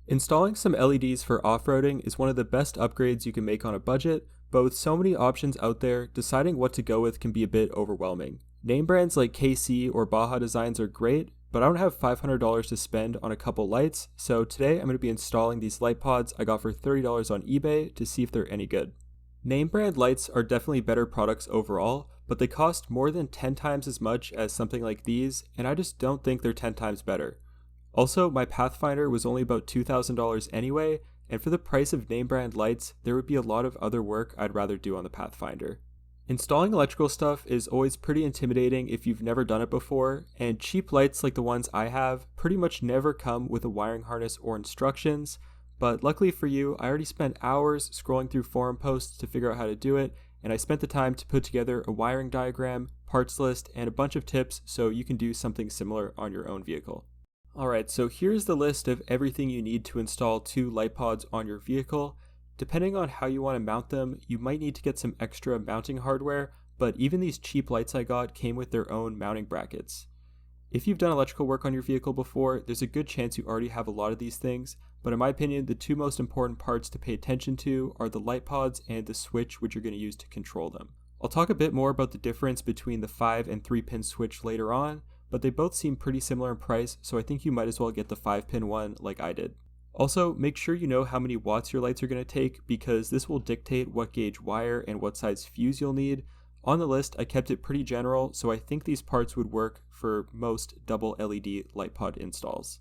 Installing some LEDs for off-roading is one of the best upgrades you can make on a budget, but with so many options out there, deciding what to go with can be a bit overwhelming. Name brands like KC or Baja Designs are great, but I don't have $500 to spend on a couple lights, so today I'm going to be installing these light pods I got for $30 on eBay to see if they're any good. Name brand lights are definitely better products overall, but they cost more than 10 times as much as something like these, and I just don't think they're 10 times better. Also, my Pathfinder was only about $2,000 anyway, and for the price of name brand lights, there would be a lot of other work I'd rather do on the Pathfinder. Installing electrical stuff is always pretty intimidating if you've never done it before, and cheap lights like the ones I have pretty much never come with a wiring harness or instructions, but luckily for you, I already spent hours scrolling through forum posts to figure out how to do it, and I spent the time to put together a wiring diagram, parts list, and a bunch of tips so you can do something similar on your own vehicle. Alright, so here's the list of everything you need to install 2 light pods on your vehicle. Depending on how you want to mount them, you might need to get some extra mounting hardware, but even these cheap lights I got came with their own mounting brackets. If you've done electrical work on your vehicle before, there's a good chance you already have a lot of these things, but in my opinion, the 2 most important parts to pay attention to are the light pods and the switch which you're going to use to control them. I'll talk a bit more about the difference between the 5 and 3 pin switch later on, but they both seem pretty similar in price, so I think you might as well get the 5-pin one like I did. Also, make sure you know how many watts your lights are going to take, because this will dictate what gauge wire and what size fuse you'll need. On the list, I kept it pretty general, so I think these parts would work for most double LED light pod installs.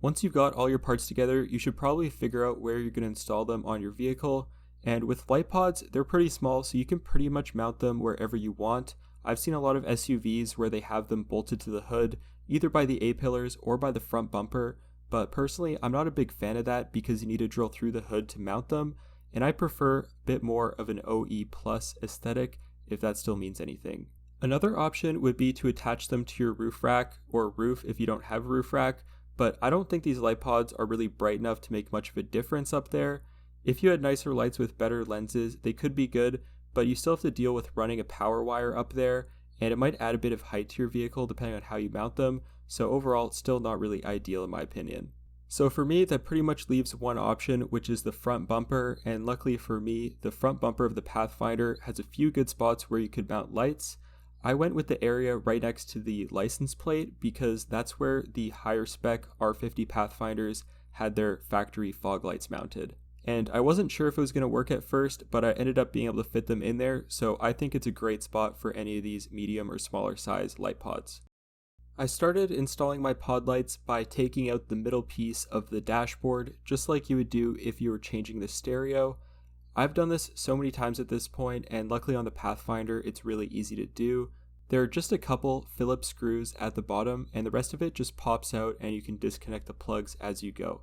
Once you've got all your parts together, you should probably figure out where you're going to install them on your vehicle, and with light pods, they're pretty small, so you can pretty much mount them wherever you want. I've seen a lot of SUVs where they have them bolted to the hood, either by the A-pillars or by the front bumper, but personally I'm not a big fan of that because you need to drill through the hood to mount them, and I prefer a bit more of an OE plus aesthetic, if that still means anything. Another option would be to attach them to your roof rack, or roof if you don't have a roof rack, but I don't think these light pods are really bright enough to make much of a difference up there. If you had nicer lights with better lenses, they could be good, but you still have to deal with running a power wire up there, and it might add a bit of height to your vehicle depending on how you mount them, so overall it's still not really ideal in my opinion. So for me, that pretty much leaves one option, which is the front bumper, and luckily for me, the front bumper of the Pathfinder has a few good spots where you could mount lights. I went with the area right next to the license plate because that's where the higher spec R50 Pathfinders had their factory fog lights mounted. And I wasn't sure if it was going to work at first, but I ended up being able to fit them in there, so I think it's a great spot for any of these medium or smaller size light pods. I started installing my pod lights by taking out the middle piece of the dashboard, just like you would do if you were changing the stereo. I've done this so many times at this point, and luckily on the Pathfinder it's really easy to do. There are just a couple Phillips screws at the bottom, and the rest of it just pops out and you can disconnect the plugs as you go.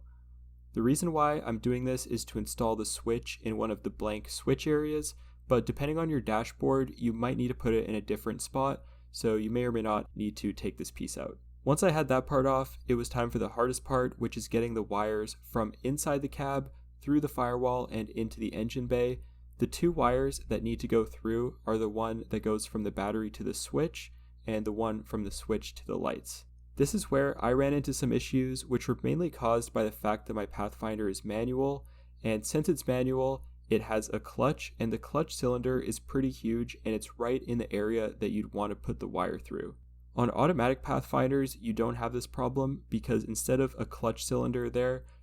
The reason why I'm doing this is to install the switch in one of the blank switch areas, but depending on your dashboard, you might need to put it in a different spot, so you may or may not need to take this piece out. Once I had that part off, it was time for the hardest part, which is getting the wires from inside the cab, through the firewall, and into the engine bay. The 2 wires that need to go through are the one that goes from the battery to the switch, and the one from the switch to the lights. This is where I ran into some issues, which were mainly caused by the fact that my Pathfinder is manual, and since it's manual, it has a clutch, and the clutch cylinder is pretty huge, and it's right in the area that you'd want to put the wire through. On automatic Pathfinders, you don't have this problem because instead of a clutch cylinder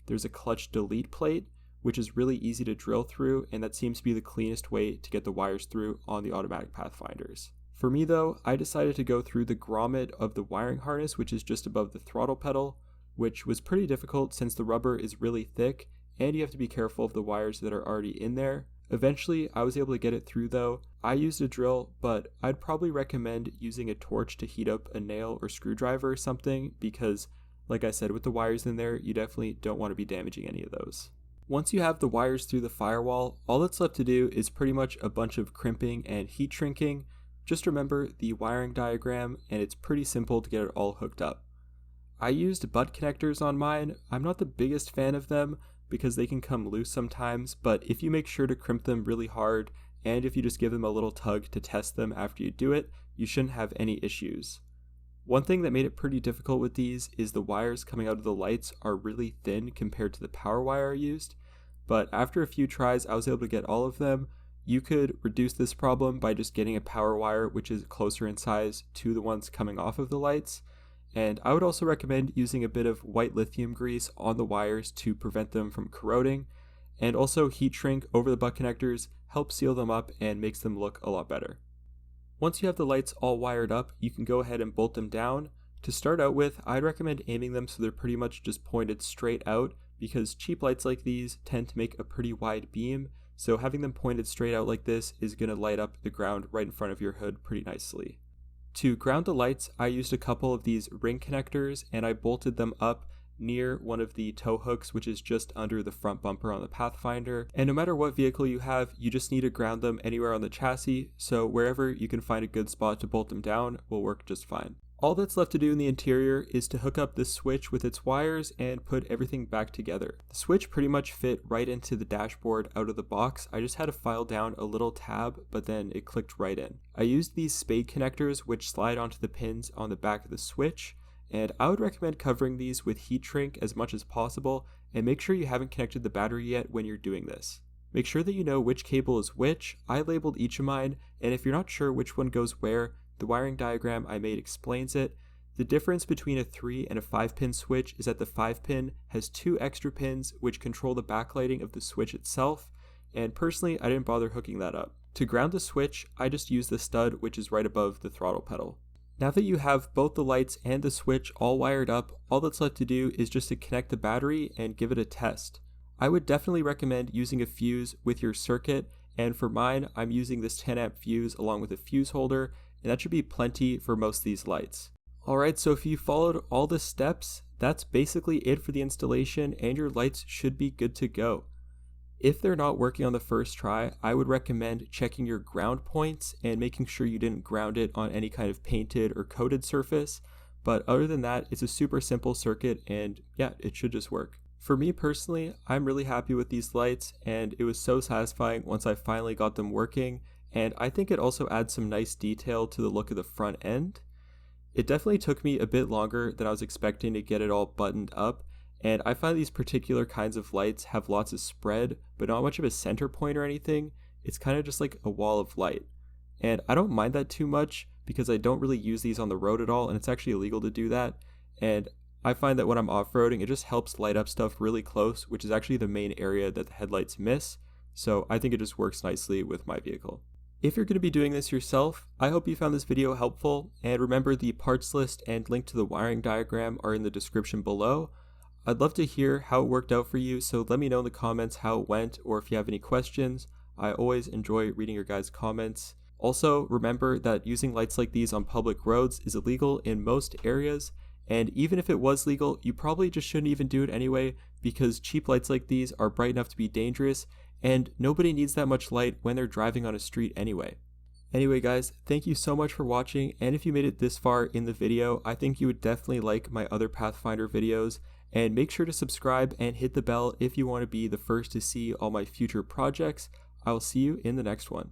there's a clutch delete plate, which is really easy to drill through, and that seems to be the cleanest way to get the wires through on the automatic Pathfinders. For me though, I decided to go through the grommet of the wiring harness, which is just above the throttle pedal, which was pretty difficult since the rubber is really thick and you have to be careful of the wires that are already in there. Eventually, I was able to get it through though. I used a drill, but I'd probably recommend using a torch to heat up a nail or screwdriver or something because, like I said, with the wires in there, you definitely don't want to be damaging any of those. Once you have the wires through the firewall, all that's left to do is pretty much a bunch of crimping and heat shrinking. Just remember the wiring diagram, and it's pretty simple to get it all hooked up. I used butt connectors on mine. I'm not the biggest fan of them because they can come loose sometimes, but if you make sure to crimp them really hard, and if you just give them a little tug to test them after you do it, you shouldn't have any issues. One thing that made it pretty difficult with these is the wires coming out of the lights are really thin compared to the power wire I used, but after a few tries I was able to get all of them. You could reduce this problem by just getting a power wire which is closer in size to the ones coming off of the lights, and I would also recommend using a bit of white lithium grease on the wires to prevent them from corroding, and also heat shrink over the butt connectors helps seal them up and makes them look a lot better. Once you have the lights all wired up, you can go ahead and bolt them down. To start out with, I'd recommend aiming them so they're pretty much just pointed straight out, because cheap lights like these tend to make a pretty wide beam, so having them pointed straight out like this is going to light up the ground right in front of your hood pretty nicely. To ground the lights, I used a couple of these ring connectors and I bolted them up near one of the tow hooks, which is just under the front bumper on the Pathfinder. And no matter what vehicle you have, you just need to ground them anywhere on the chassis, so wherever you can find a good spot to bolt them down will work just fine. All that's left to do in the interior is to hook up this switch with its wires and put everything back together. The switch pretty much fit right into the dashboard out of the box. I just had to file down a little tab, but then it clicked right in. I used these Spade connectors which slide onto the pins on the back of the switch, and I would recommend covering these with heat shrink as much as possible, and make sure you haven't connected the battery yet when you're doing this. Make sure that you know which cable is which. I labeled each of mine, and if you're not sure which one goes where, the wiring diagram I made explains it. The difference between a 3 and a 5 pin switch is that the 5 pin has 2 extra pins which control the backlighting of the switch itself, and personally I didn't bother hooking that up. To ground the switch, I just used the stud which is right above the throttle pedal. Now that you have both the lights and the switch all wired up, all that's left to do is just to connect the battery and give it a test. I would definitely recommend using a fuse with your circuit, and for mine I'm using this 10 amp fuse along with a fuse holder, and that should be plenty for most of these lights. Alright, so if you followed all the steps, that's basically it for the installation and your lights should be good to go. If they're not working on the first try, I would recommend checking your ground points and making sure you didn't ground it on any kind of painted or coated surface, but other than that, it's a super simple circuit and yeah, it should just work. For me personally, I'm really happy with these lights and it was so satisfying once I finally got them working, and I think it also adds some nice detail to the look of the front end. It definitely took me a bit longer than I was expecting to get it all buttoned up, and I find these particular kinds of lights have lots of spread, but not much of a center point or anything. It's kind of just like a wall of light. And I don't mind that too much because I don't really use these on the road at all, and it's actually illegal to do that. And I find that when I'm off-roading, it just helps light up stuff really close, which is actually the main area that the headlights miss. So I think it just works nicely with my vehicle. If you're going to be doing this yourself, I hope you found this video helpful, and remember the parts list and link to the wiring diagram are in the description below. I'd love to hear how it worked out for you, so let me know in the comments how it went, or if you have any questions. I always enjoy reading your guys' comments. Also, remember that using lights like these on public roads is illegal in most areas, and even if it was legal, you probably just shouldn't even do it anyway, because cheap lights like these are bright enough to be dangerous, and nobody needs that much light when they're driving on a street anyway. Anyway guys, thank you so much for watching, and if you made it this far in the video, I think you would definitely like my other Pathfinder videos, and make sure to subscribe and hit the bell if you want to be the first to see all my future projects. I will see you in the next one.